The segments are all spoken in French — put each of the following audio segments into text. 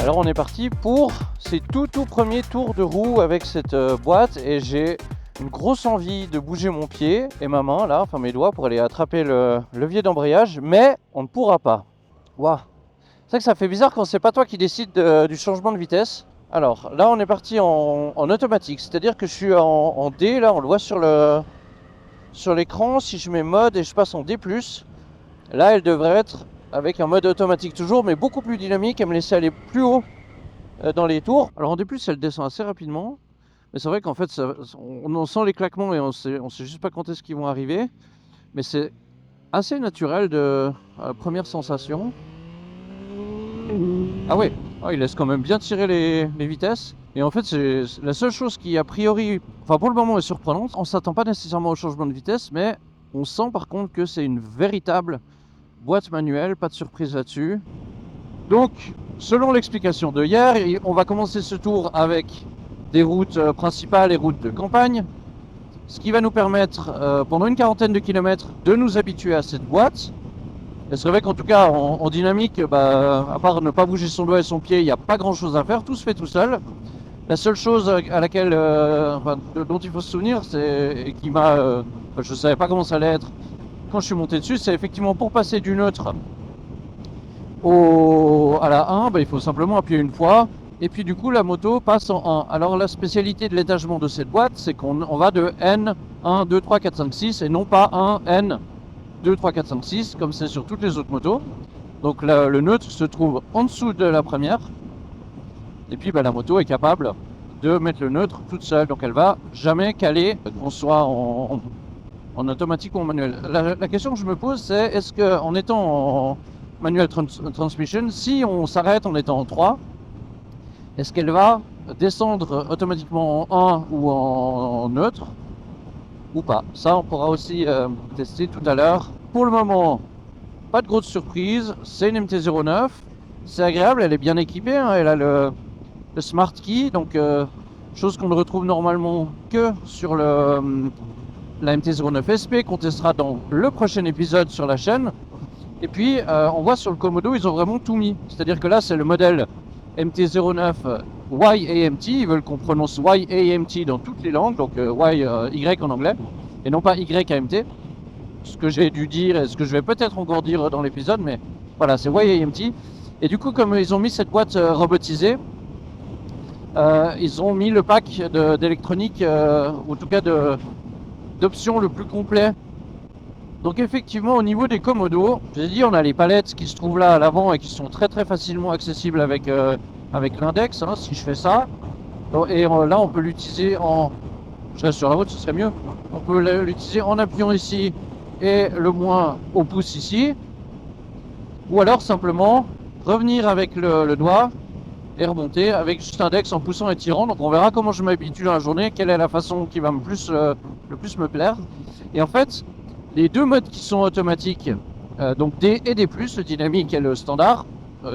Alors on est parti pour ces tout premiers tours de roue avec cette boîte et j'ai une grosse envie de bouger mon pied et ma main là, enfin mes doigts pour aller attraper le levier d'embrayage, mais on ne pourra pas. Waouh. C'est vrai que ça fait bizarre quand c'est pas toi qui décide du changement de vitesse. Alors là on est parti en automatique, c'est-à-dire que je suis en D, là on le voit sur l'écran. Si je mets mode et je passe en D+, là elle devrait être avec un mode automatique toujours, mais beaucoup plus dynamique, elle me laissait aller plus haut dans les tours. Alors en D+, elle descend assez rapidement, mais c'est vrai qu'en fait on sent les claquements et on sait juste pas quand est-ce qu'ils vont arriver, mais c'est assez naturel de première sensation. Ah ouais, il laisse quand même bien tirer les vitesses. Et en fait, c'est la seule chose qui, a priori, enfin pour le moment, est surprenante. On ne s'attend pas nécessairement au changement de vitesse, mais on sent par contre que c'est une véritable boîte manuelle, pas de surprise là-dessus. Donc, selon l'explication de hier, on va commencer ce tour avec des routes principales et routes de campagne, ce qui va nous permettre, pendant une quarantaine de kilomètres, de nous habituer à cette boîte. Et c'est vrai qu'en tout cas, en dynamique, à part ne pas bouger son doigt et son pied, il n'y a pas grand-chose à faire, tout se fait tout seul. La seule chose à laquelle, dont il faut se souvenir, et qui m'a, je ne savais pas comment ça allait être quand je suis monté dessus, c'est effectivement pour passer du neutre à la 1, il faut simplement appuyer une fois, et puis du coup la moto passe en 1. Alors la spécialité de l'étagement de cette boîte, c'est qu'on va de N 1, 2, 3, 4, 5, 6, et non pas 1, N 2, 3, 4, 5, 6, comme c'est sur toutes les autres motos. Donc le neutre se trouve en dessous de la première. Et puis la moto est capable de mettre le neutre toute seule. Donc elle va jamais caler, qu'on soit en automatique ou en manuel. La question que je me pose, c'est est-ce qu'en étant en manual transmission, si on s'arrête en étant en 3, est-ce qu'elle va descendre automatiquement en 1 ou en neutre ou pas? Ça, on pourra aussi tester tout à l'heure. Pour le moment, pas de grosse surprise. C'est une MT-09. C'est agréable, elle est bien équipée. Hein, elle a le Smart Key, donc chose qu'on ne retrouve normalement que sur la MT-09 SP, qu'on testera dans le prochain épisode sur la chaîne. Et puis, on voit sur le Komodo, ils ont vraiment tout mis. C'est-à-dire que là, c'est le modèle MT-09 YAMT. Ils veulent qu'on prononce YAMT dans toutes les langues, donc Y en anglais, et non pas YAMT. Ce que j'ai dû dire et ce que je vais peut-être encore dire dans l'épisode, mais voilà, c'est YAMT. Et du coup, comme ils ont mis cette boîte robotisée, ils ont mis le pack d'électronique, ou en tout cas d'options le plus complet. Donc effectivement, au niveau des Komodo, je vous ai dit, on a les palettes qui se trouvent là à l'avant et qui sont très facilement accessibles avec l'index, hein, si je fais ça. Et là, on peut l'utiliser en... Je reste sur la route, ce serait mieux. On peut l'utiliser en appuyant ici et le moins au pouce ici. Ou alors simplement revenir avec le doigt et remonter avec juste index en poussant et tirant. Donc on verra comment je m'habitue dans la journée, quelle est la façon qui va le plus me plaire. Et en fait, les deux modes qui sont automatiques, donc D et D+, le dynamique et le standard,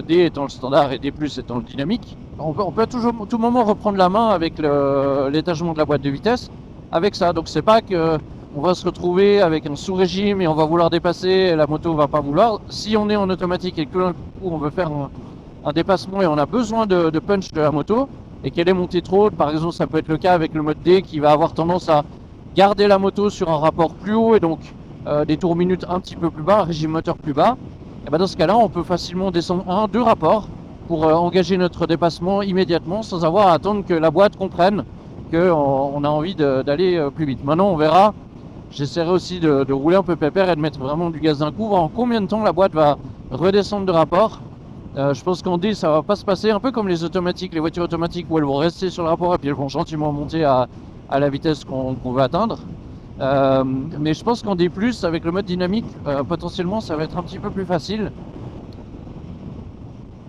D étant le standard et D+, étant le dynamique, on peut à tout moment reprendre la main avec l'étagement de la boîte de vitesse avec ça. Donc c'est pas que on va se retrouver avec un sous-régime et on va vouloir dépasser et la moto va pas vouloir. Si on est en automatique et que d'un coup on veut faire un dépassement et on a besoin de punch de la moto et qu'elle est montée trop haut, par exemple ça peut être le cas avec le mode D qui va avoir tendance à garder la moto sur un rapport plus haut et donc des tours minutes un petit peu plus bas, un régime moteur plus bas, et dans ce cas là on peut facilement descendre 2 rapports pour engager notre dépassement immédiatement sans avoir à attendre que la boîte comprenne qu'on a envie d'aller plus vite. Maintenant on verra, j'essaierai aussi de rouler un peu pépère et de mettre vraiment du gaz d'un coup, voir en combien de temps la boîte va redescendre de rapport. Je pense qu'en D ça va pas se passer un peu comme les automatiques, les voitures automatiques où elles vont rester sur le rapport et puis elles vont gentiment monter à la vitesse qu'on veut atteindre. Mais je pense qu'en D+, avec le mode dynamique, potentiellement ça va être un petit peu plus facile.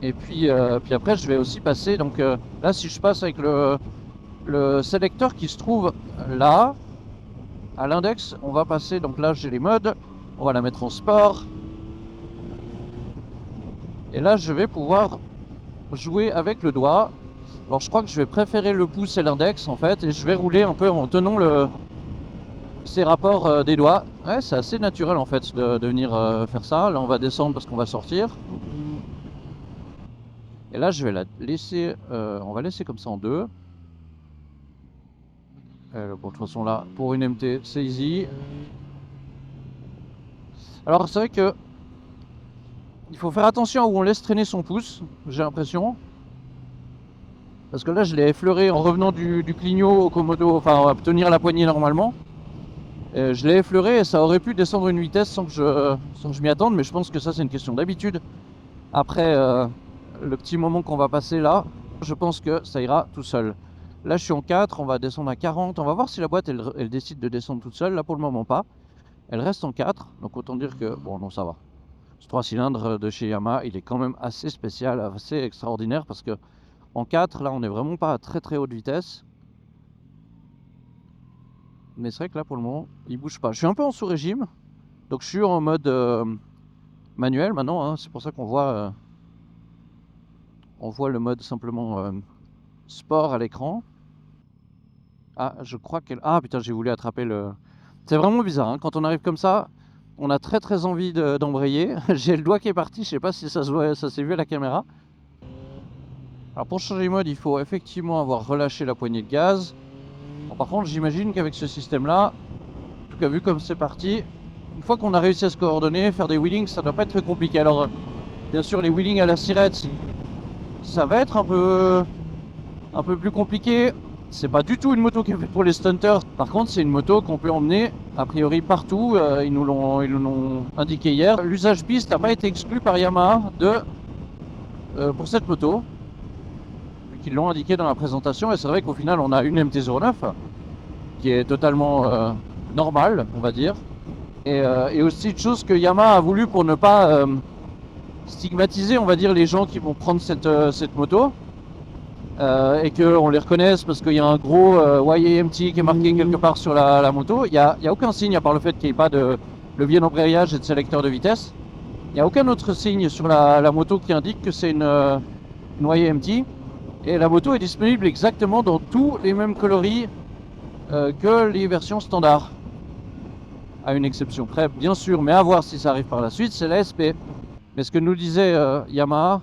Et puis après je vais aussi passer, donc là si je passe avec le sélecteur qui se trouve là, à l'index, on va passer, donc là j'ai les modes, on va la mettre en sport. Et là, je vais pouvoir jouer avec le doigt. Alors, je crois que je vais préférer le pouce et l'index, en fait. Et je vais rouler un peu en tenant ces rapports des doigts. Ouais, c'est assez naturel, en fait, de venir faire ça. Là, on va descendre parce qu'on va sortir. Et là, je vais la laisser, on va laisser comme ça en deux. Bon, de toute façon, là, pour une MT, c'est easy. Alors, c'est vrai que il faut faire attention à où on laisse traîner son pouce, j'ai l'impression. Parce que là, je l'ai effleuré en revenant du clignot au Komodo, enfin, à tenir la poignée normalement. Je l'ai effleuré et ça aurait pu descendre une vitesse sans que je m'y attende, mais je pense que ça, c'est une question d'habitude. Après le petit moment qu'on va passer là, je pense que ça ira tout seul. Là, je suis en 4, on va descendre à 40. On va voir si la boîte, elle décide de descendre toute seule. Là, pour le moment, pas. Elle reste en 4, donc autant dire que, bon, non, ça va. Ce 3 cylindres de chez Yamaha, il est quand même assez spécial, assez extraordinaire, parce que en 4, là, on n'est vraiment pas à très très haute vitesse. Mais c'est vrai que là, pour le moment, il bouge pas. Je suis un peu en sous-régime, donc je suis en mode manuel maintenant, hein. C'est pour ça qu'on voit, on voit le mode simplement sport à l'écran. Ah, je crois qu'elle... Ah putain, j'ai voulu attraper le... C'est vraiment bizarre, hein. Quand on arrive comme ça, on a très très envie d'embrayer. J'ai le doigt qui est parti, je sais pas si ça s'est vu à la caméra. Alors pour changer de mode, il faut effectivement avoir relâché la poignée de gaz. Bon, par contre, j'imagine qu'avec ce système-là, en tout cas vu comme c'est parti, une fois qu'on a réussi à se coordonner, faire des wheelings, ça doit pas être très compliqué. Alors, bien sûr, les wheelings à la sirette, ça va être un peu plus compliqué. C'est pas du tout une moto qui est faite pour les stunters. Par contre, c'est une moto qu'on peut emmener a priori partout. Ils nous l'ont indiqué hier. L'usage piste n'a pas été exclu par Yamaha pour cette moto, vu qu'ils l'ont indiqué dans la présentation. Et c'est vrai qu'au final, on a une MT-09 qui est totalement normale, on va dire. Et aussi une chose que Yamaha a voulu pour ne pas stigmatiser, on va dire, les gens qui vont prendre cette moto. Et qu'on les reconnaisse parce qu'il y a un gros YAMT qui est marqué quelque part sur la moto. Il n'y a aucun signe à part le fait qu'il n'y ait pas de levier d'embrayage et de sélecteur de vitesse. Il n'y a aucun autre signe sur la moto qui indique que c'est une YAMT. Et la moto est disponible exactement dans tous les mêmes coloris que les versions standards. À une exception près, bien sûr, mais à voir si ça arrive par la suite, c'est la SP. Mais ce que nous disait Yamaha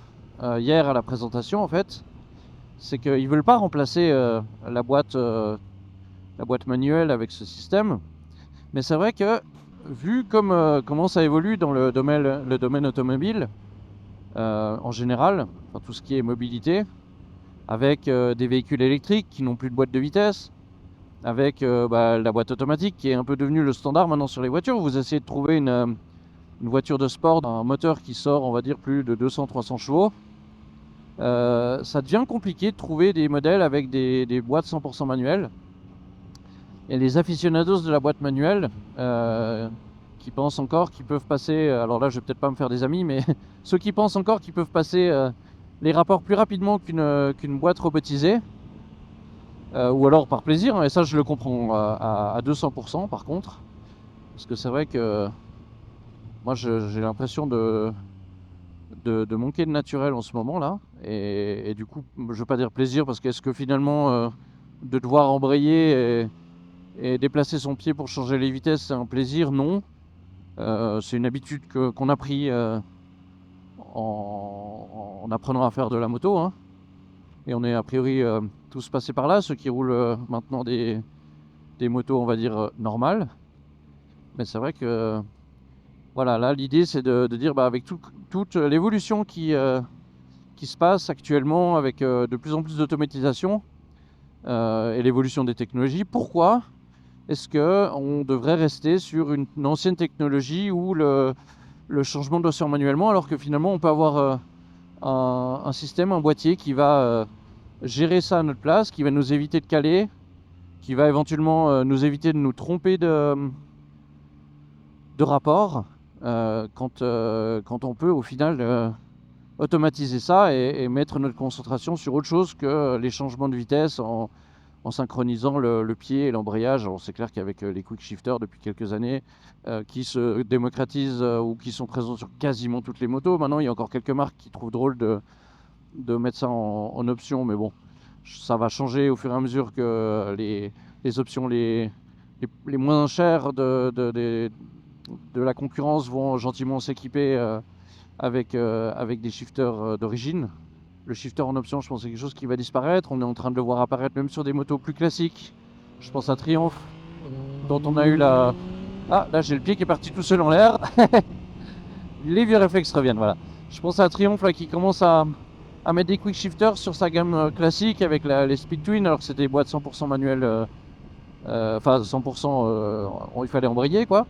hier à la présentation, en fait, c'est qu'ils ne veulent pas remplacer la boîte manuelle avec ce système. Mais c'est vrai que, vu comment ça évolue dans le domaine automobile, en général, enfin, tout ce qui est mobilité, avec des véhicules électriques qui n'ont plus de boîte de vitesse, avec la boîte automatique qui est un peu devenue le standard maintenant sur les voitures. Vous essayez de trouver une voiture de sport, un moteur qui sort, on va dire, plus de 200-300 chevaux. Ça devient compliqué de trouver des modèles avec des boîtes 100% manuelles. Et les aficionados de la boîte manuelle qui pensent encore qu'ils peuvent passer, alors là je vais peut-être pas me faire des amis, mais ceux qui pensent encore qu'ils peuvent passer les rapports plus rapidement qu'une boîte robotisée, ou alors par plaisir, hein, et ça je le comprends à 200% par contre, parce que c'est vrai que moi j'ai l'impression de manquer de naturel en ce moment là, et du coup je veux pas dire plaisir, parce qu'est-ce que finalement de devoir embrayer et déplacer son pied pour changer les vitesses c'est un plaisir? Non, c'est une habitude qu'on a pris en apprenant à faire de la moto, hein. Et on est a priori tous passés par là, ceux qui roulent maintenant des motos on va dire normales. Mais c'est vrai que voilà, là l'idée c'est de dire avec toute l'évolution qui se passe actuellement, avec de plus en plus d'automatisation et l'évolution des technologies, pourquoi est-ce qu'on devrait rester sur une ancienne technologie où le changement doit se faire manuellement, alors que finalement on peut avoir un système, un boîtier qui va gérer ça à notre place, qui va nous éviter de caler, qui va éventuellement nous éviter de nous tromper de rapport, quand on peut au final automatiser ça et mettre notre concentration sur autre chose que les changements de vitesse en synchronisant le pied et l'embrayage. Alors c'est clair qu'avec les quick shifters depuis quelques années qui se démocratisent ou qui sont présents sur quasiment toutes les motos, maintenant il y a encore quelques marques qui trouvent drôle de mettre ça en option, mais bon, ça va changer au fur et à mesure que les options les moins chères de la concurrence vont gentiment s'équiper avec des shifters d'origine. Le shifter en option, je pense que c'est quelque chose qui va disparaître. On est en train de le voir apparaître même sur des motos plus classiques. Je pense à Triumph, dont on a eu la... Ah, là j'ai le pied qui est parti tout seul en l'air. Les vieux réflexes reviennent, voilà. Je pense à Triumph là, qui commence à mettre des quick shifters sur sa gamme classique avec les Speed Twin, alors que c'était des boîtes 100% manuelles, enfin 100%, il fallait embrayer quoi.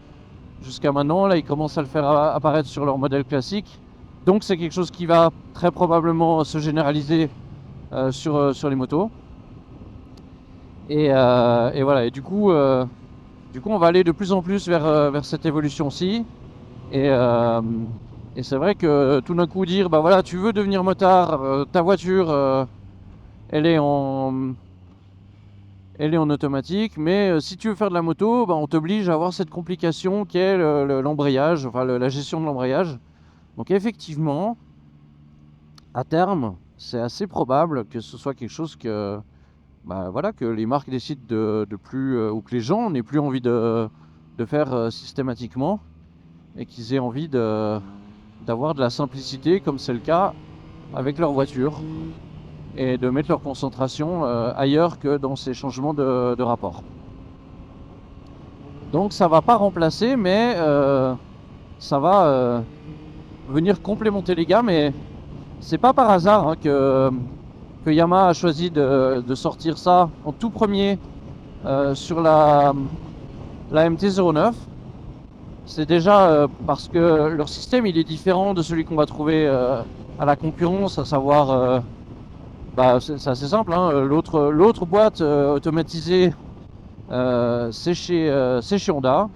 Jusqu'à maintenant, là ils commencent à le faire apparaître sur leur modèle classique. Donc c'est quelque chose qui va très probablement se généraliser sur les motos. Et voilà, et du coup on va aller de plus en plus vers cette évolution-ci. Et c'est vrai que tout d'un coup dire, bah voilà, tu veux devenir motard, ta voiture, elle est en automatique, mais si tu veux faire de la moto, bah, on t'oblige à avoir cette complication qui est l'embrayage, enfin la gestion de l'embrayage. Donc effectivement, à terme, c'est assez probable que ce soit quelque chose que, bah, voilà, que les marques décident de plus, ou que les gens n'aient plus envie de faire systématiquement, et qu'ils aient envie d'avoir de la simplicité, comme c'est le cas avec leur voiture, et de mettre leur concentration ailleurs que dans ces changements de rapport. Donc ça va pas remplacer, mais ça va venir complémenter les gammes. Et c'est pas par hasard hein, que Yamaha a choisi de sortir ça en tout premier sur la MT-09. C'est déjà parce que leur système il est différent de celui qu'on va trouver à la concurrence, à savoir, bah, c'est assez simple, hein, l'autre boîte automatisée, c'est chez Honda,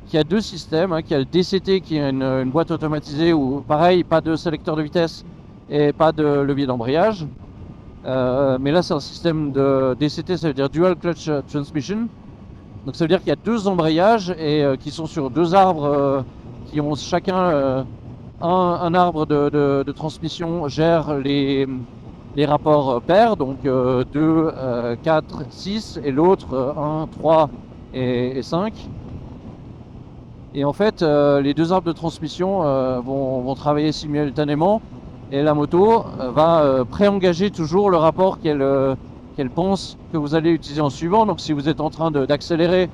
qui a deux systèmes, hein, qui a le DCT qui est une boîte automatisée où pareil, pas de sélecteur de vitesse et pas de levier d'embrayage. Mais là c'est un système de DCT, ça veut dire Dual Clutch Transmission. Donc ça veut dire qu'il y a deux embrayages et qui sont sur deux arbres qui ont chacun un arbre de transmission gère les rapports pairs, donc 2, 4, 6 et l'autre 1, 3 et 5. Et en fait les deux arbres de transmission vont travailler simultanément et la moto va pré-engager toujours le rapport qu'elle pense que vous allez utiliser en suivant. Donc si vous êtes en train d'accélérer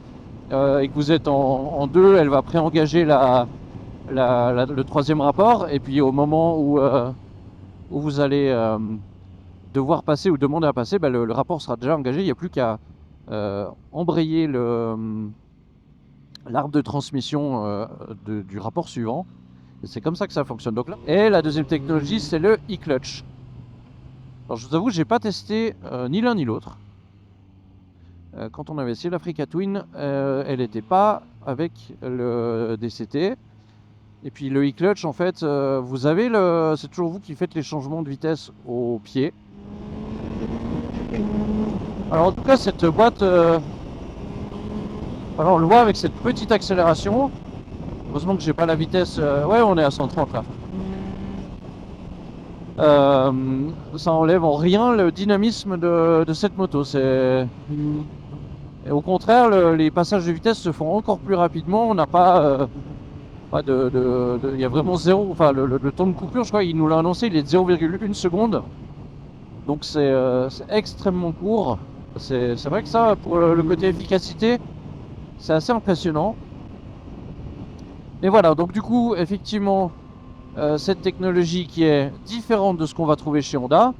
et que vous êtes en 2, elle va pré-engager le troisième rapport, et puis au moment où vous allez devoir passer ou demander à passer, bah, le rapport sera déjà engagé, il n'y a plus qu'à embrayer l'arbre de transmission du rapport suivant. Et c'est comme ça que ça fonctionne. Donc là. Et la deuxième technologie, c'est le e-clutch. Alors je vous avoue, j'ai pas testé ni l'un ni l'autre. Quand on avait essayé l'Africa Twin, elle n'était pas avec le DCT. Et puis le e-clutch, en fait, vous avez c'est toujours vous qui faites les changements de vitesse au pied. Alors en tout cas, cette boîte, alors on le voit avec cette petite accélération. Heureusement que j'ai pas la vitesse. Ouais, on est à 130 là. Ça enlève en rien le dynamisme de cette moto. Et au contraire, les passages de vitesse se font encore plus rapidement. On n'a pas, il y a vraiment zéro. Enfin, le temps de coupure, je crois, il nous l'a annoncé, il est de 0,1 seconde. Donc c'est extrêmement court. C'est vrai que ça, pour le côté efficacité, c'est assez impressionnant. Mais voilà, donc du coup, effectivement, cette technologie qui est différente de ce qu'on va trouver chez Honda,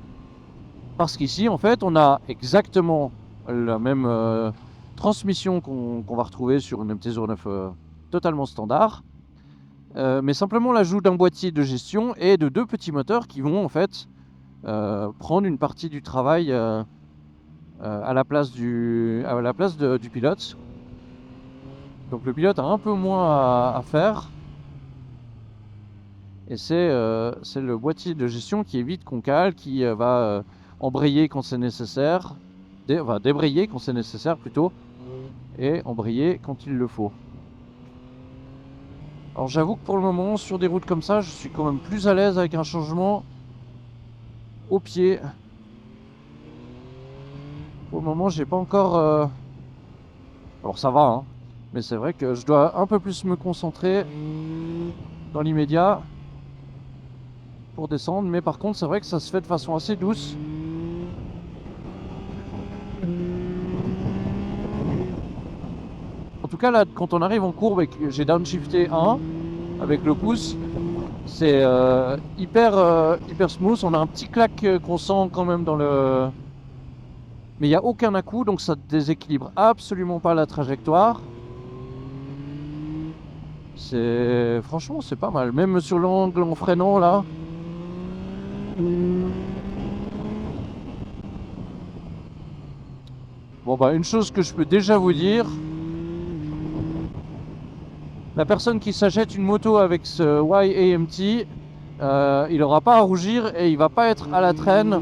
parce qu'ici, en fait, on a exactement la même transmission qu'on va retrouver sur une MT-09 totalement standard, mais simplement l'ajout d'un boîtier de gestion et de deux petits moteurs qui vont en fait prendre une partie du travail à la place du pilote. Donc le pilote a un peu moins à faire. Et c'est le boîtier de gestion qui évite qu'on cale, qui va embrayer quand c'est nécessaire, débrayer quand c'est nécessaire plutôt, et embrayer quand il le faut. Alors j'avoue que pour le moment, sur des routes comme ça, je suis quand même plus à l'aise avec un changement au pied. Pour le moment, j'ai pas encore... Alors ça va, hein, mais c'est vrai que je dois un peu plus me concentrer dans l'immédiat. pour descendre, mais par contre c'est vrai que ça se fait de façon assez douce. En tout cas là, quand on arrive en courbe et que j'ai downshifté 1 avec le pouce, c'est hyper smooth. On a un petit clac qu'on sent quand même dans le... Mais il n'y a aucun à-coup, donc ça déséquilibre absolument pas la trajectoire. Franchement, c'est pas mal. Même sur l'angle en freinant là. Bon bah une chose que je peux déjà vous dire, la personne qui s'achète une moto avec ce YAMT, il n'aura pas à rougir et il va pas être à la traîne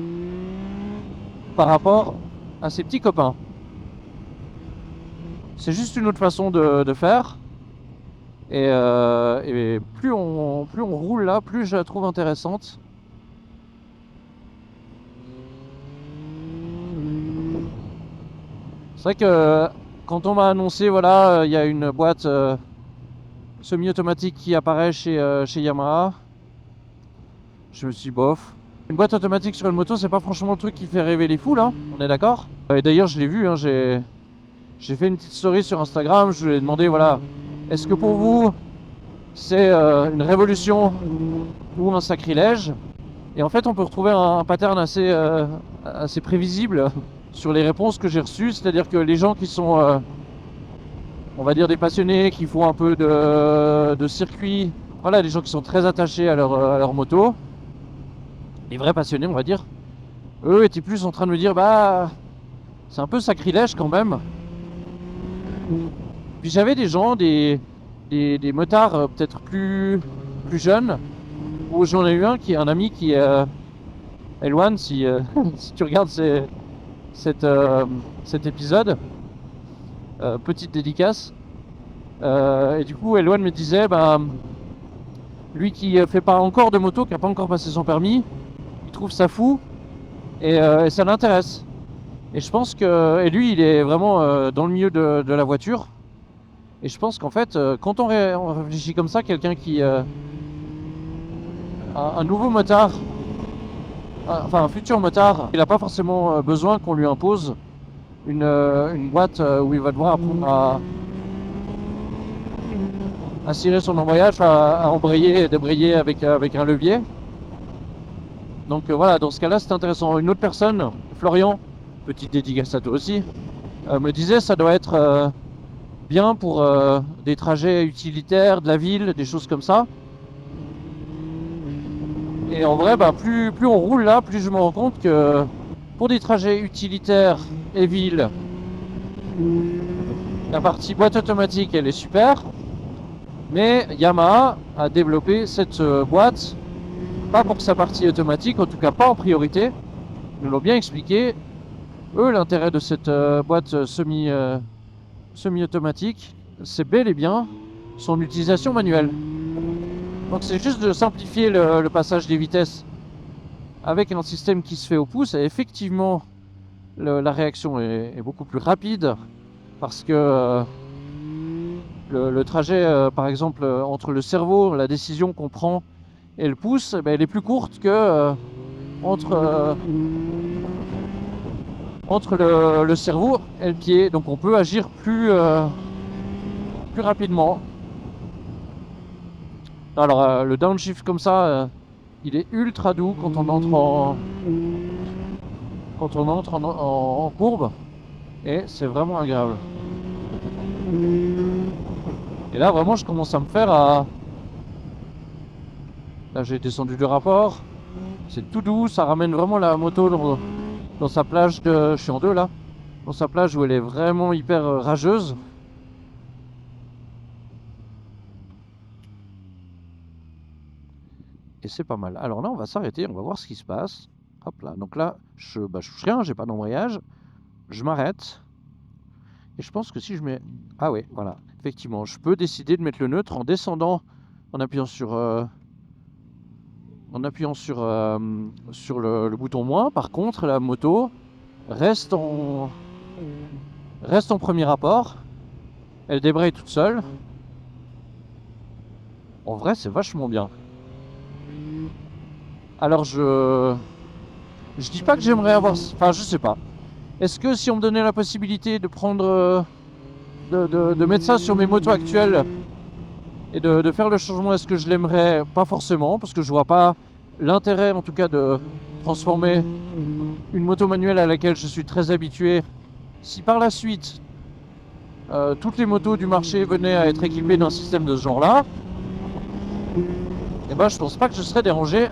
par rapport à ses petits copains. C'est juste une autre façon de faire. Et plus on roule là, plus je la trouve intéressante. C'est vrai que quand on m'a annoncé, voilà, il y a une boîte semi-automatique qui apparaît chez Yamaha, je me suis dit, bof. Une boîte automatique sur une moto, c'est pas franchement le truc qui fait rêver les fous là, on est d'accord? Et d'ailleurs, je l'ai vu, hein, j'ai fait une petite story sur Instagram, je lui ai demandé, voilà, est-ce que pour vous c'est une révolution ou un sacrilège? Et en fait, on peut retrouver un pattern assez prévisible sur les réponses que j'ai reçues, c'est-à-dire que les gens qui sont, on va dire, des passionnés, qui font un peu de circuit, voilà, les gens qui sont très attachés à leur moto, les vrais passionnés, on va dire, eux étaient plus en train de me dire, bah, c'est un peu sacrilège quand même. Puis j'avais des gens, des motards peut-être plus jeunes, où j'en ai eu un qui est un ami qui est Elwan, si tu regardes cet épisode, petite dédicace. Et du coup, Elwan me disait, bah, lui qui fait pas encore de moto, qui a pas encore passé son permis, il trouve ça fou et ça l'intéresse. Et je pense que, et lui, il est vraiment dans le milieu de la voiture. Et je pense qu'en fait, quand on réfléchit comme ça, quelqu'un qui un nouveau motard, enfin un futur motard, il n'a pas forcément besoin qu'on lui impose une boîte où il va devoir apprendre à cirer son embrayage, à embrayer et débrayer avec un levier. Donc voilà, dans ce cas-là, c'est intéressant. Une autre personne, Florian, petite dédicace à toi aussi, me disait ça doit être bien pour des trajets utilitaires, de la ville, des choses comme ça. Et en vrai, bah, plus on roule là, plus je me rends compte que pour des trajets utilitaires et ville, la partie boîte automatique, elle est super. Mais Yamaha a développé cette boîte, pas pour sa partie automatique, en tout cas pas en priorité. Ils nous l'ont bien expliqué. Eux, l'intérêt de cette boîte semi-automatique, c'est bel et bien son utilisation manuelle. Donc c'est juste de simplifier le passage des vitesses avec un système qui se fait au pouce. Et effectivement, la réaction est beaucoup plus rapide parce que le trajet, par exemple, entre le cerveau, la décision qu'on prend et le pouce, elle est plus courte que entre le cerveau et le pied. Donc on peut agir plus rapidement. Alors le downshift comme ça, il est ultra doux quand on entre en courbe, et c'est vraiment agréable. Et là vraiment je commence à me faire à... Là j'ai descendu le rapport, c'est tout doux, ça ramène vraiment la moto dans sa plage de... Je suis en deux là, dans sa plage où elle est vraiment hyper rageuse. Et c'est pas mal. Alors là, on va s'arrêter, on va voir ce qui se passe. Hop là, donc là, je touche rien, j'ai pas d'embrayage. Je m'arrête. Et je pense que si je mets... Ah ouais, voilà. Effectivement, je peux décider de mettre le neutre en descendant, en appuyant sur le bouton moins. Par contre, la moto reste en premier rapport. Elle débraye toute seule. En vrai, c'est vachement bien. Alors je dis pas que j'aimerais avoir... Enfin je sais pas. Est-ce que si on me donnait la possibilité de prendre... de mettre ça sur mes motos actuelles et de faire le changement, est-ce que je l'aimerais? Pas forcément, parce que je vois pas l'intérêt en tout cas de transformer une moto manuelle à laquelle je suis très habitué. Si par la suite toutes les motos du marché venaient à être équipées d'un système de ce genre-là, et ben je pense pas que je serais dérangé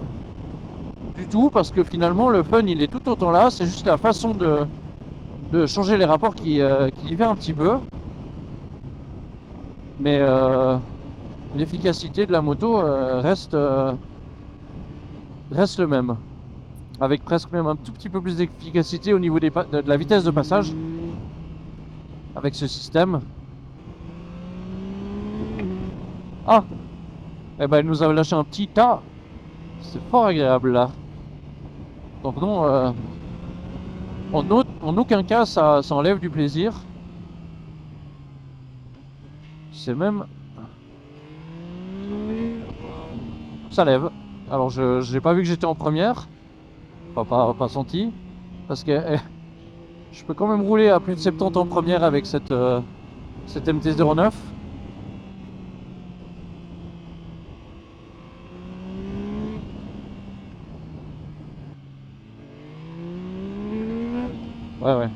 du tout, parce que finalement le fun il est tout autant là, c'est juste la façon de changer les rapports qui diffère un petit peu. Mais l'efficacité de la moto reste le même, avec presque même un tout petit peu plus d'efficacité au niveau de la vitesse de passage avec ce système. Ah, eh ben elle nous a lâché un petit tas, c'est fort agréable là. Donc non, en aucun cas ça enlève du plaisir. C'est même... Ça lève. Alors je n'ai pas vu que j'étais en première. Enfin, pas senti. Parce que je peux quand même rouler à plus de 70 en première avec cette MT-09. Ouais.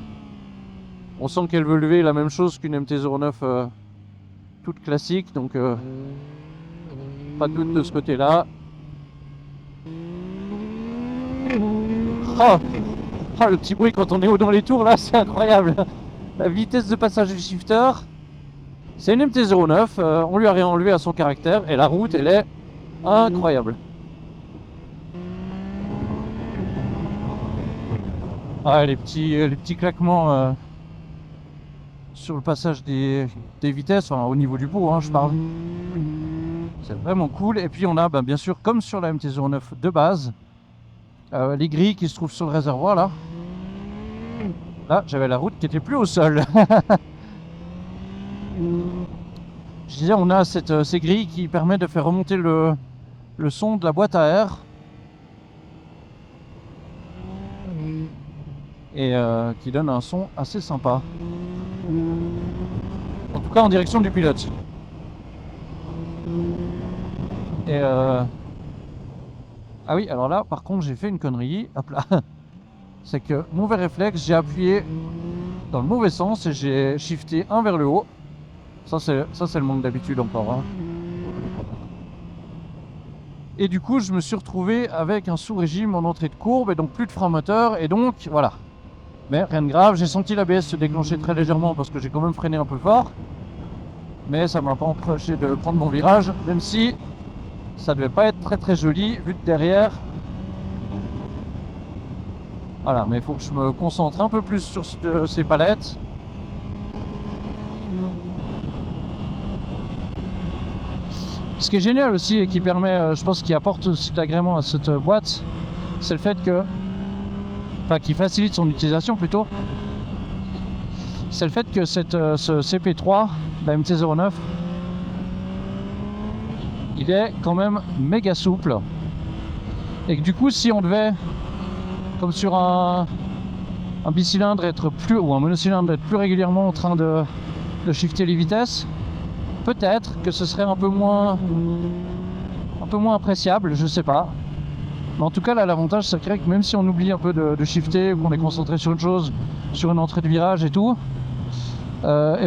On sent qu'elle veut lever la même chose qu'une MT-09 toute classique, donc pas de doute de ce côté-là. Oh, le petit bruit quand on est haut dans les tours là, c'est incroyable. La vitesse de passage du shifter, c'est une MT-09, on lui a rien enlevé à son caractère et la route elle est incroyable. Ah, les petits claquements sur le passage des vitesses, enfin, au niveau du pot, hein, je parle. C'est vraiment cool. Et puis on a bien sûr, comme sur la MT-09 de base, les grilles qui se trouvent sur le réservoir là. Là, j'avais la route qui était plus au sol. Je disais, on a ces grilles qui permettent de faire remonter le son de la boîte à air. Et qui donne un son assez sympa. En tout cas en direction du pilote. Et ah oui, alors là par contre j'ai fait une connerie. Hop là. C'est que mauvais réflexe, j'ai appuyé dans le mauvais sens et j'ai shifté un vers le haut. Ça c'est le manque d'habitude encore, hein. Et du coup je me suis retrouvé avec un sous-régime en entrée de courbe et donc plus de frein moteur, et donc voilà. Mais rien de grave, j'ai senti l'ABS se déclencher très légèrement parce que j'ai quand même freiné un peu fort. Mais ça m'a pas empêché de prendre mon virage, même si ça devait pas être très joli vu de derrière. Voilà, mais il faut que je me concentre un peu plus sur ces palettes. Ce qui est génial aussi et qui permet, je pense, qui apporte aussi de l'agrément à cette boîte, c'est le fait que... Enfin, qui facilite son utilisation plutôt. C'est le fait que ce CP3, la MT-09, il est quand même méga souple. Et que du coup, si on devait, comme sur un bicylindre, ou un monocylindre, être plus régulièrement en train de shifter les vitesses, peut-être que ce serait un peu moins appréciable, je sais pas. Mais en tout cas là l'avantage c'est que même si on oublie un peu de shifter, ou qu'on est concentré sur une chose, sur une entrée de virage et tout, là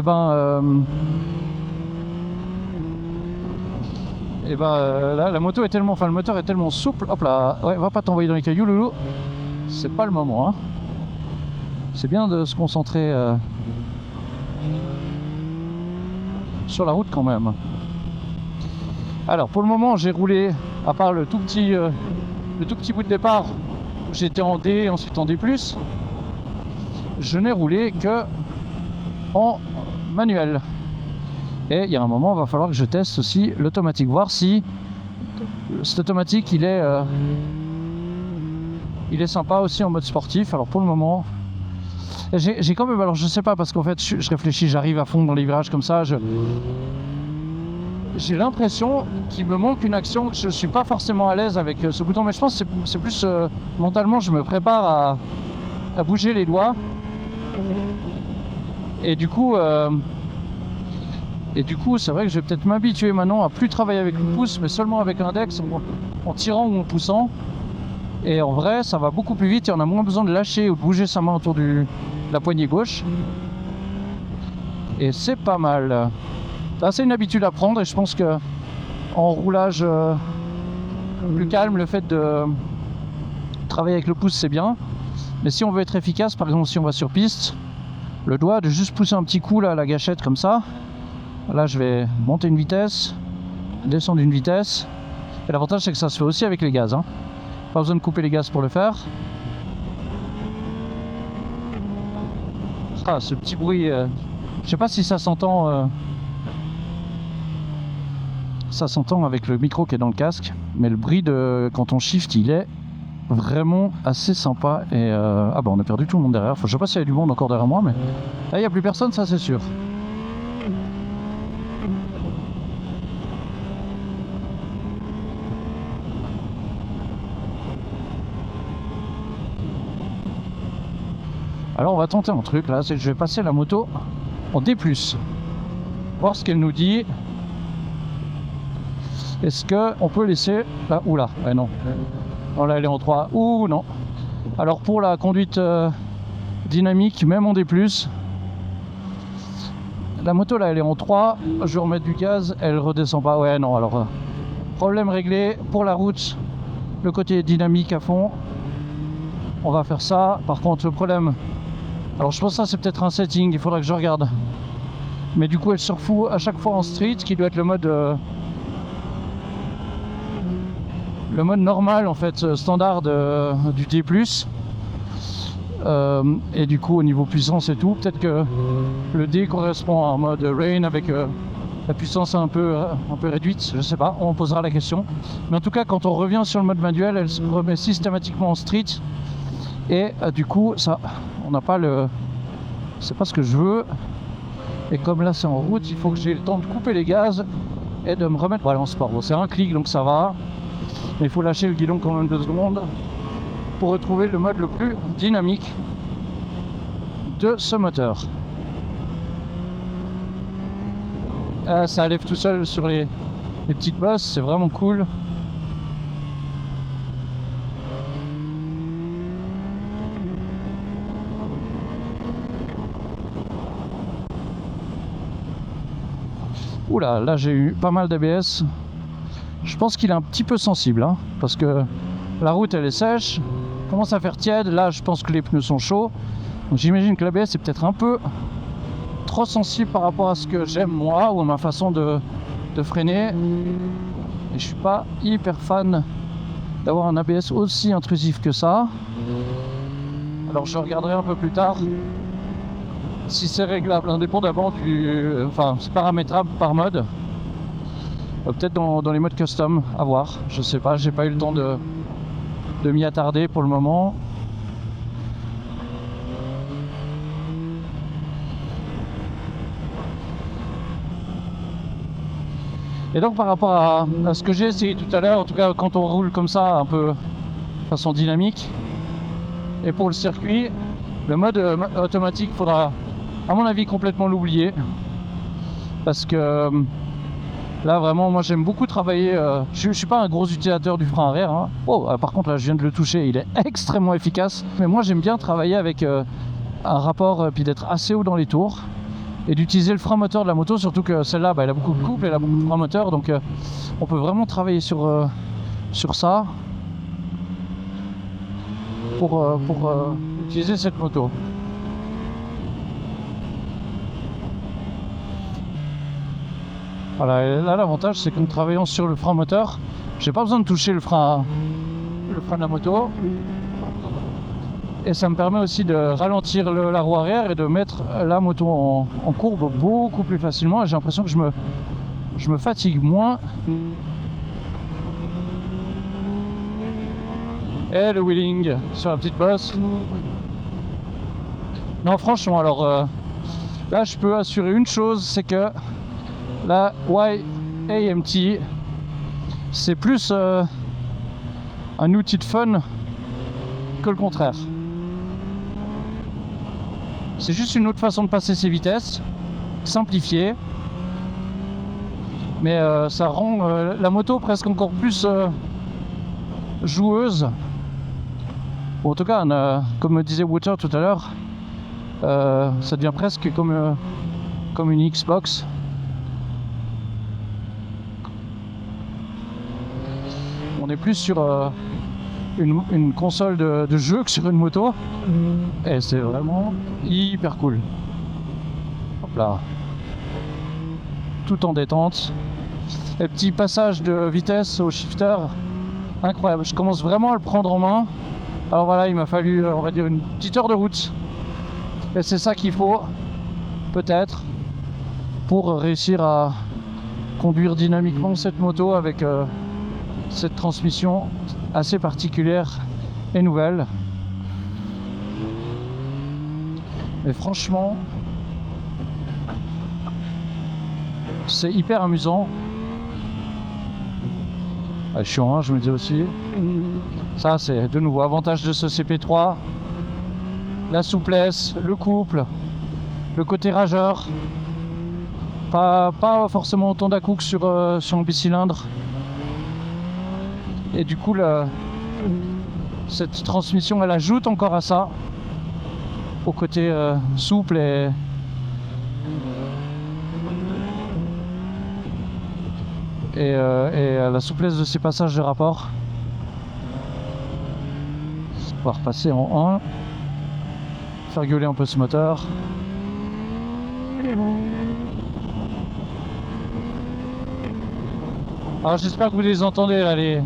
la moto est tellement, le moteur est tellement souple. Hop là, ouais, va pas t'envoyer dans les cailloux loulou, c'est pas le moment, hein. C'est bien de se concentrer sur la route quand même. Alors pour le moment j'ai roulé, à part le tout petit bout de départ où j'étais en D, ensuite en D+, je n'ai roulé que en manuel. Et il y a un moment, il va falloir que je teste aussi l'automatique, voir si cet automatique il est sympa aussi en mode sportif. Alors pour le moment, j'ai quand même, alors je sais pas, parce qu'en fait je réfléchis, j'arrive à fond dans les virages comme ça, j'ai l'impression qu'il me manque une action, que je suis pas forcément à l'aise avec ce bouton, mais je pense que c'est plus mentalement, je me prépare à bouger les doigts. Et du coup, c'est vrai que je vais peut-être m'habituer maintenant à plus travailler avec le pouce, mais seulement avec l'index, en tirant ou en poussant. Et en vrai, ça va beaucoup plus vite et on a moins besoin de lâcher ou de bouger sa main autour de la poignée gauche. Et c'est pas mal. Là, c'est une habitude à prendre et je pense que en roulage plus calme, le fait de travailler avec le pouce, c'est bien. Mais si on veut être efficace, par exemple, si on va sur piste, le doigt de juste pousser un petit coup là, à la gâchette comme ça. Là, je vais monter une vitesse, descendre une vitesse. Et l'avantage, c'est que ça se fait aussi avec les gaz. Hein. Pas besoin de couper les gaz pour le faire. Ah, ce petit bruit, je sais pas si ça s'entend. Ça s'entend avec le micro qui est dans le casque, mais le bruit de quand on shift, il est vraiment assez sympa. Et ah bah on a perdu tout le monde derrière. Enfin, je sais pas s'il y a du monde encore derrière moi, mais là il n'y a plus personne, ça c'est sûr. Alors on va tenter un truc là, c'est que je vais passer la moto en D+. Voir ce qu'elle nous dit. Est-ce qu'on peut laisser là? Oula, ouais, non. Non, là elle est en 3. Ouh non. Alors pour la conduite dynamique, même en D+, la moto là elle est en 3. Je vais remettre du gaz, elle redescend pas. Ouais non, alors problème réglé. Pour la route, le côté dynamique à fond. On va faire ça. Par contre le problème, alors je pense que ça c'est peut-être un setting, il faudra que je regarde. Mais du coup elle se refout à chaque fois en street, qui doit être le mode normal en fait, standard du D+. Et du coup au niveau puissance et tout, peut-être que le D correspond à un mode rain avec la puissance un peu réduite, je sais pas, on posera la question. Mais en tout cas quand on revient sur le mode manuel, elle se remet systématiquement en street. Et du coup ça, on n'a pas le... c'est pas ce que je veux. Et comme là c'est en route, il faut que j'ai le temps de couper les gaz et de me remettre en sport. Bon, c'est un clic donc ça va. Mais il faut lâcher le guidon quand même 2 secondes pour retrouver le mode le plus dynamique de ce moteur. Ça lève tout seul sur les petites bosses, c'est vraiment cool. Oula, là j'ai eu pas mal d'ABS. Je pense qu'il est un petit peu sensible, hein, parce que la route elle est sèche, commence à faire tiède. Là je pense que les pneus sont chauds. Donc j'imagine que l'ABS est peut-être un peu trop sensible par rapport à ce que j'aime moi ou à ma façon de freiner. Et je suis pas hyper fan d'avoir un ABS aussi intrusif que ça. Alors je regarderai un peu plus tard si c'est réglable indépendamment du... enfin c'est paramétrable par mode. Peut-être dans les modes custom, à voir, je sais pas, j'ai pas eu le temps de m'y attarder pour le moment. Et donc par rapport à ce que j'ai essayé tout à l'heure, en tout cas quand on roule comme ça un peu de façon dynamique, et pour le circuit, le mode automatique, faudra à mon avis complètement l'oublier, parce que là vraiment moi j'aime beaucoup travailler, je suis pas un gros utilisateur du frein arrière, hein. Oh, par contre là je viens de le toucher, il est extrêmement efficace, mais moi j'aime bien travailler avec un rapport, puis d'être assez haut dans les tours et d'utiliser le frein moteur de la moto, surtout que celle-là elle a beaucoup de couple, elle a beaucoup de frein moteur, donc on peut vraiment travailler sur ça pour utiliser cette moto. Voilà, et là l'avantage c'est qu'en travaillant sur le frein moteur, j'ai pas besoin de toucher le frein de la moto. Et ça me permet aussi de ralentir la roue arrière et de mettre la moto en courbe beaucoup plus facilement. Et j'ai l'impression que je me fatigue moins. Et le wheeling sur la petite bosse. Non franchement, alors là je peux assurer une chose, c'est que la Y AMT, c'est plus un outil de fun que le contraire. C'est juste une autre façon de passer ses vitesses, simplifiée, mais ça rend la moto presque encore plus joueuse. Bon, en tout cas, comme me disait Wouter tout à l'heure, ça devient presque comme une Xbox. On est plus sur une console de jeu que sur une moto. Et c'est vraiment hyper cool. Hop là. Tout en détente. Les petits passages de vitesse au shifter, incroyable. Je commence vraiment à le prendre en main. Alors voilà, il m'a fallu, on va dire, une petite heure de route. Et c'est ça qu'il faut, peut-être, pour réussir à conduire dynamiquement cette moto avec cette transmission assez particulière et nouvelle. Mais franchement, c'est hyper amusant. Ah, chiant, hein, je me dis aussi. Ça, c'est de nouveau avantage de ce CP3. La souplesse, le couple, le côté rageur. Pas forcément autant d'à-coups que sur un bicylindre. Et du coup, cette transmission, elle ajoute encore à ça, au côté souple et la souplesse de ces passages de rapport. On va repasser en 1, faire gueuler un peu ce moteur. Alors j'espère que vous les entendez là, les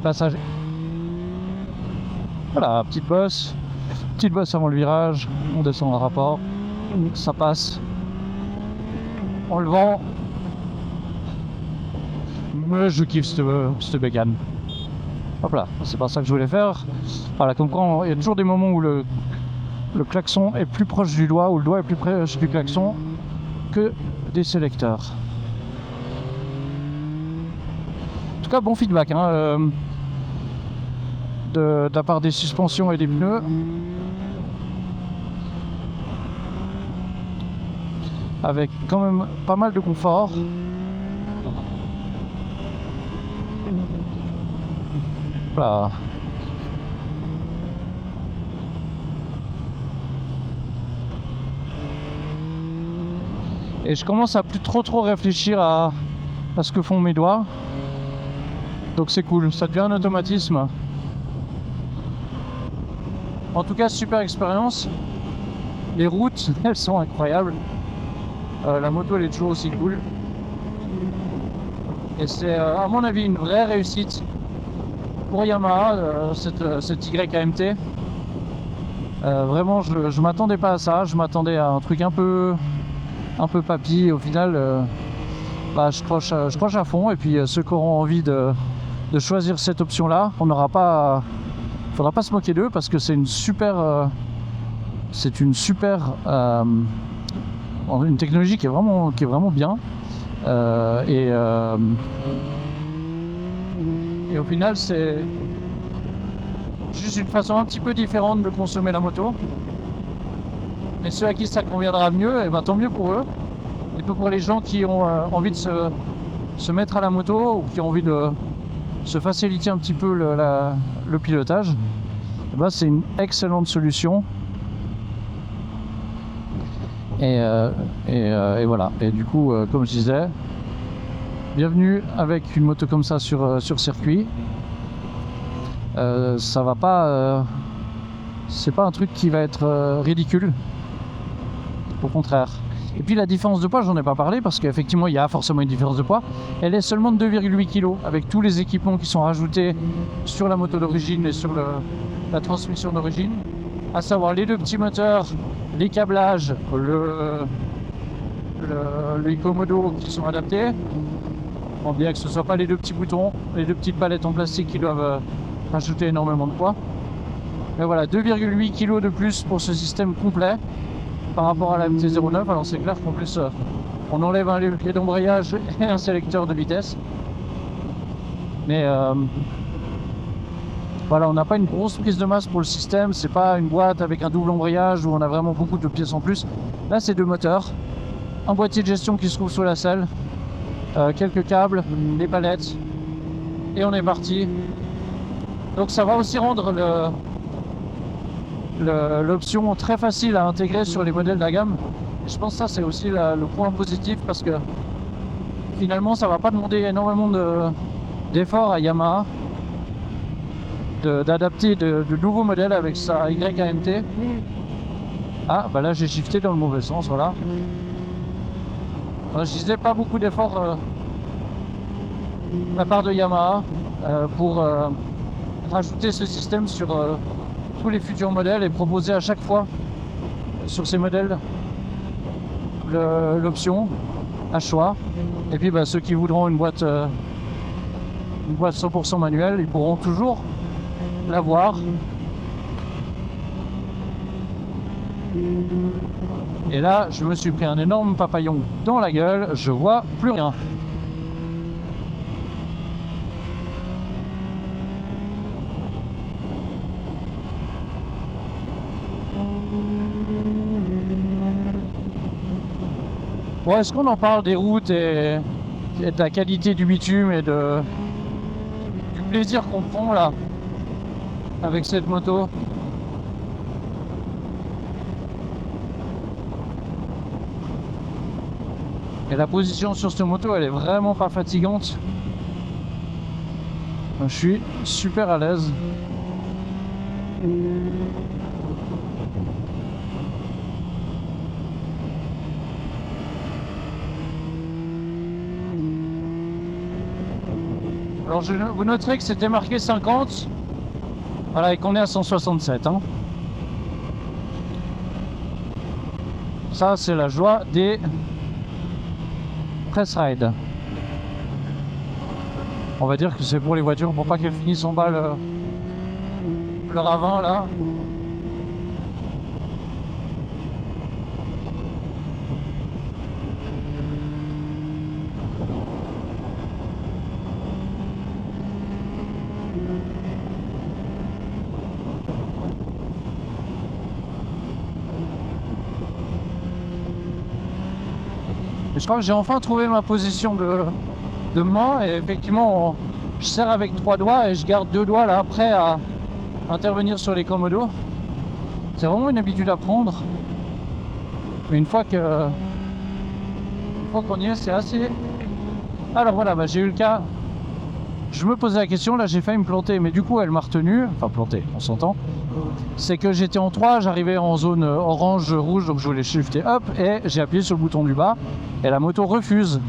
passages. Voilà, petite bosse avant le virage, on descend le rapport, ça passe. On le vend. Mais je kiffe cette bécane. Hop là, c'est pas ça que je voulais faire. Voilà, comme quoi il y a toujours des moments où le klaxon est plus proche du doigt, ou le doigt est plus proche du klaxon que des sélecteurs. En tout cas, bon feedback de la part des suspensions et des pneus. Avec quand même pas mal de confort. Voilà. Et je commence à plus trop réfléchir à ce que font mes doigts. Donc c'est cool, ça devient un automatisme. En tout cas, super expérience. Les routes, elles sont incroyables. La moto, elle est toujours aussi cool. Et c'est, à mon avis, une vraie réussite pour Yamaha, cette YAMT. Vraiment, je m'attendais pas à ça. Je m'attendais à un truc un peu papy. Et au final, je croche à fond. Et puis, ceux qui auront envie de choisir cette option-là, faudra pas se moquer d'eux parce que c'est une une technologie qui est vraiment bien. Et au final, c'est juste une façon un petit peu différente de consommer la moto. Et ceux à qui ça conviendra mieux, et ben tant mieux pour eux. Et pour les gens qui ont envie de se mettre à la moto ou qui ont envie de se faciliter un petit peu le pilotage, et ben c'est une excellente solution. Et voilà. Et du coup, comme je disais, bienvenue avec une moto comme ça sur circuit. Ça va pas. C'est pas un truc qui va être ridicule. Au contraire. Et puis la différence de poids, j'en ai pas parlé parce qu'effectivement il y a forcément une différence de poids. Elle est seulement de 2,8 kg avec tous les équipements qui sont rajoutés sur la moto d'origine et sur la transmission d'origine. À savoir les deux petits moteurs, les câblages, le Ecomodo qui sont adaptés. Bon, bien que ce ne soit pas les deux petits boutons, les deux petites palettes en plastique qui doivent rajouter énormément de poids. Mais voilà, 2,8 kg de plus pour ce système complet par rapport à la MT-09. Alors c'est clair qu'en plus On enlève un levier d'embrayage et un sélecteur de vitesse. Mais voilà, on n'a pas une grosse prise de masse pour le système. C'est pas une boîte avec un double embrayage où on a vraiment beaucoup de pièces en plus. Là, c'est deux moteurs, un boîtier de gestion qui se trouve sous la selle, quelques câbles, des palettes, et on est parti. Donc ça va aussi rendre l'option très facile à intégrer sur les modèles de la gamme. Et je pense que ça c'est aussi le point positif parce que finalement ça va pas demander énormément d'efforts à Yamaha d'adapter de nouveaux modèles avec sa YAMT. Ah bah là j'ai shifté dans le mauvais sens, voilà. Je disais pas beaucoup d'efforts de la part de Yamaha pour rajouter ce système sur tous les futurs modèles et proposer à chaque fois sur ces modèles l'option à choix. Et puis bah, ceux qui voudront une boîte 100% manuelle, ils pourront toujours l'avoir. Et là, je me suis pris un énorme papillon dans la gueule, je vois plus rien. Bon, est-ce qu'on en parle des routes et de la qualité du bitume et du plaisir qu'on prend là avec cette moto? Et la position sur cette moto, elle est vraiment pas fatigante. Je suis super à l'aise. Alors vous noterez que c'était marqué 50, voilà, et qu'on est à 167. Hein. Ça c'est la joie des press ride. On va dire que c'est pour les voitures pour pas qu'elles finissent en bas le ravin là. Je crois que j'ai enfin trouvé ma position de main et effectivement je serre avec 3 doigts et je garde 2 doigts là prêts à intervenir sur les commodos. C'est vraiment une habitude à prendre. Mais une fois qu'on y est, c'est assez... Alors voilà, bah, j'ai eu le cas. Je me posais la question, là j'ai failli me planter, mais du coup elle m'a retenu, enfin planter, on s'entend. C'est que j'étais en 3, j'arrivais en zone orange, rouge, donc je voulais shifter up et j'ai appuyé sur le bouton du bas et la moto refuse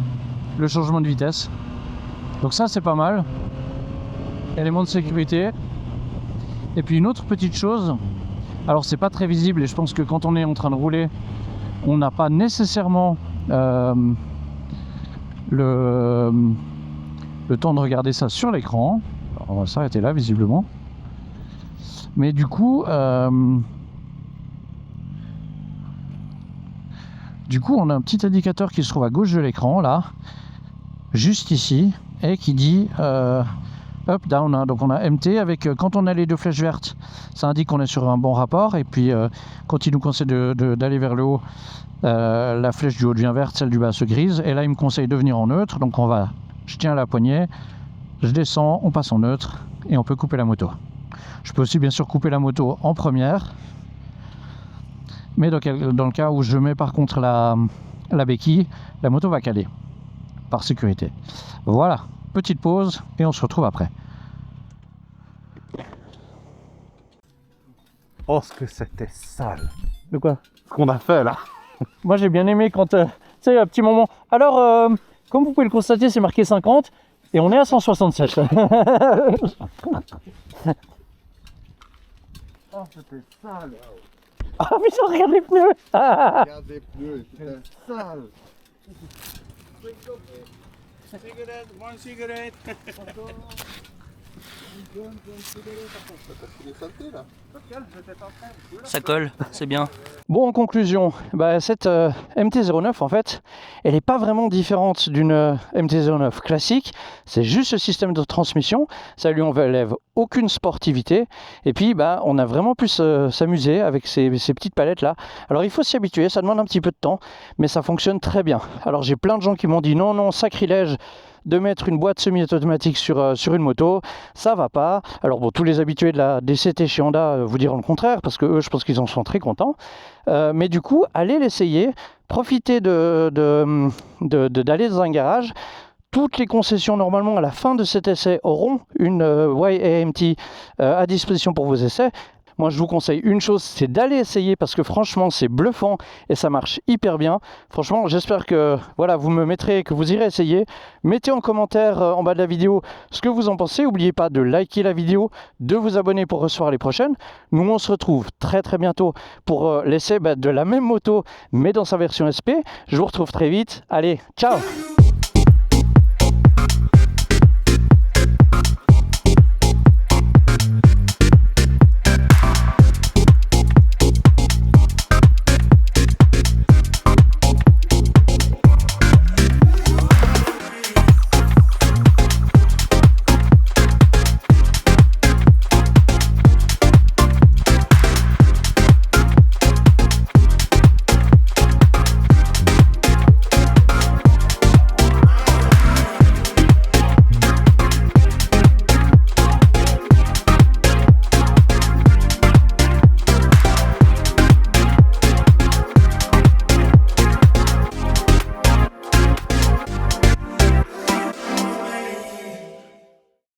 le changement de vitesse. Donc ça c'est pas mal. Élément de sécurité. Et puis une autre petite chose, alors c'est pas très visible et je pense que quand on est en train de rouler, on n'a pas nécessairement le temps de regarder ça sur l'écran. On va s'arrêter là visiblement. Mais du coup, on a un petit indicateur qui se trouve à gauche de l'écran, là, juste ici, et qui dit up, down. Hein. Donc on a MT avec, quand on a les deux flèches vertes, ça indique qu'on est sur un bon rapport. Et puis quand il nous conseille d'aller vers le haut, la flèche du haut devient verte, celle du bas se grise. Et là, il me conseille de venir en neutre. Donc je tiens la poignée, je descends, on passe en neutre et on peut couper la moto. Je peux aussi bien sûr couper la moto en première, mais dans le cas où je mets par contre la béquille, la moto va caler, par sécurité. Voilà, petite pause et on se retrouve après. Oh, ce que c'était sale. De quoi? Ce qu'on a fait là. Moi j'ai bien aimé quand, tu sais, un petit moment. Alors, comme vous pouvez le constater, c'est marqué 50 et on est à 167. Oh, c'était sale. Ah putain, regarde les pneus. Regarde les pneus, c'était sale. Cigarette, one cigarette. Ça colle, c'est bien. Bon, en conclusion, cette MT-09, en fait, elle n'est pas vraiment différente d'une MT-09 classique. C'est juste le système de transmission. Ça lui enlève aucune sportivité. Et puis, on a vraiment pu s'amuser avec ces petites palettes-là. Alors, il faut s'y habituer. Ça demande un petit peu de temps, mais ça fonctionne très bien. Alors, j'ai plein de gens qui m'ont dit non, sacrilège de mettre une boîte semi-automatique sur une moto, ça va pas. Alors bon, tous les habitués de la DCT chez Honda vous diront le contraire, parce que eux, je pense qu'ils en sont très contents. Mais du coup, allez l'essayer, profitez d'aller dans un garage. Toutes les concessions, normalement, à la fin de cet essai, auront une YAMT à disposition pour vos essais. Moi, je vous conseille une chose, c'est d'aller essayer parce que franchement, c'est bluffant et ça marche hyper bien. Franchement, j'espère que vous me mettrez, que vous irez essayer. Mettez en commentaire en bas de la vidéo ce que vous en pensez. N'oubliez pas de liker la vidéo, de vous abonner pour recevoir les prochaines. Nous, on se retrouve très bientôt pour l'essai de la même moto, mais dans sa version SP. Je vous retrouve très vite. Allez, ciao!